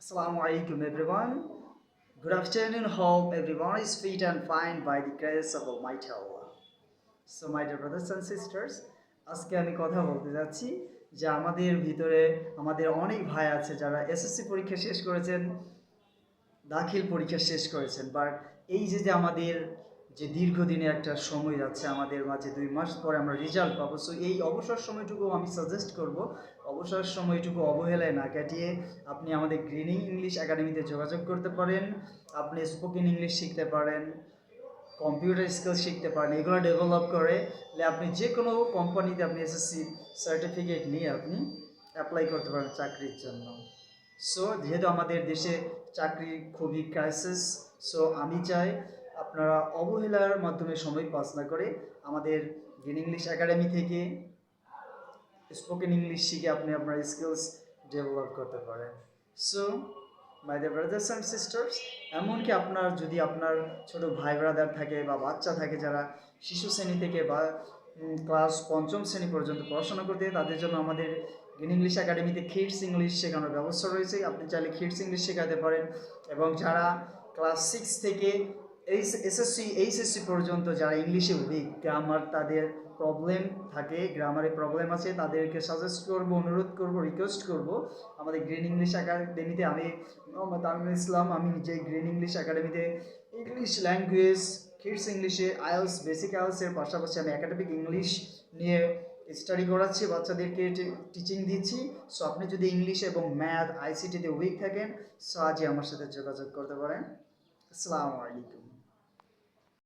Assalamu alaikum everyone. Good afternoon. Hope everyone is fit and fine by the grace of Almighty Allah. So my dear brothers and sisters, আজকে আমি কথা বলতে যাচ্ছি যে আমাদের ভিতরে আমাদের অনেক ভাই আছে যারা এসএসসি পরীক্ষা শেষ করেছেন, দাখিল পরীক্ষা শেষ করেছেন, বাট এই যে আমাদের যে দীর্ঘদিনের একটা সময় যাচ্ছে আমাদের মাঝে 2 মাস পরে আমরা রেজাল্ট পাবো। সো এই অবসর সময়টুকু আমি সাজেস্ট করব অবসর সময়টুকু অবহেলায় না কাটিয়ে আপনি আমাদের গ্রিনিং ইংলিশ একাডেমিতে যোগাযোগ করতে পারেন। আপনি স্পোকেন ইংলিশ শিখতে পারেন, কম্পিউটার স্কিল শিখতে পারেন। এগুলো ডেভেলপ করে আপনি যে কোনো কোম্পানিতে আপনি এসএসসি সার্টিফিকেট নিয়ে আপনি অ্যাপ্লাই করতে পারেন চাকরির জন্য। সো যেহেতু আমাদের দেশে চাকরি খুবই ক্রাইসিস, সো আমি চাই আপনারা অবহেলার মাধ্যমে সময় পাস না করে আমাদের গ্রিন ইংলিশ একাডেমি থেকে স্পোকেন ইংলিশ শিখে আপনি আপনার স্কিলস ডেভেলপ করতে পারেন। So my dear brothers and sisters, এমনকি আপনার যদি আপনার ছোট ভাই ব্রাদার থাকে বা বাচ্চা থাকে যারা শিশু শ্রেণী থেকে বা ক্লাস 5ম শ্রেণী পর্যন্ত পড়াশোনা করতে, তাদের জন্য আমাদের গ্রিন ইংলিশ একাডেমিতে কিডস ইংলিশ শেখানোর ব্যবস্থা রয়েছে। আপনি চাইলে কিডস ইংলিশ শেখাতে পারেন। এবং যারা ক্লাস 6 থেকে এইচএসসি পর্যন্ত যারা ইংলিশে উইক, গ্রামার তাদের প্রবলেম থাকে, গ্রামারে প্রবলেম আছে, তাদেরকে সাজেস্ট করব, অনুরোধ করব, রিকোয়েস্ট করব আমাদের গ্রিন ইংলিশ একাডেমিতে। আমি মোহাম্মদ আমিনুল ইসলাম, আমি নিজেই গ্রিন ইংলিশ একাডেমিতে ইংলিশ ল্যাঙ্গুয়েজ কিডস ইংলিশে আইএলস, বেসিক আইএলসের পাশাপাশি আমি একাডেমিক ইংলিশ নিয়ে স্টাডি করাচ্ছি, বাচ্চাদেরকে টিচিং দিচ্ছি। সো আপনি যদি ইংলিশ এবং ম্যাথ আইসিটিতে উইক থাকেন, সো আজই আমার সাথে যোগাযোগ করতে পারেন। আসসালামু আলাইকুম।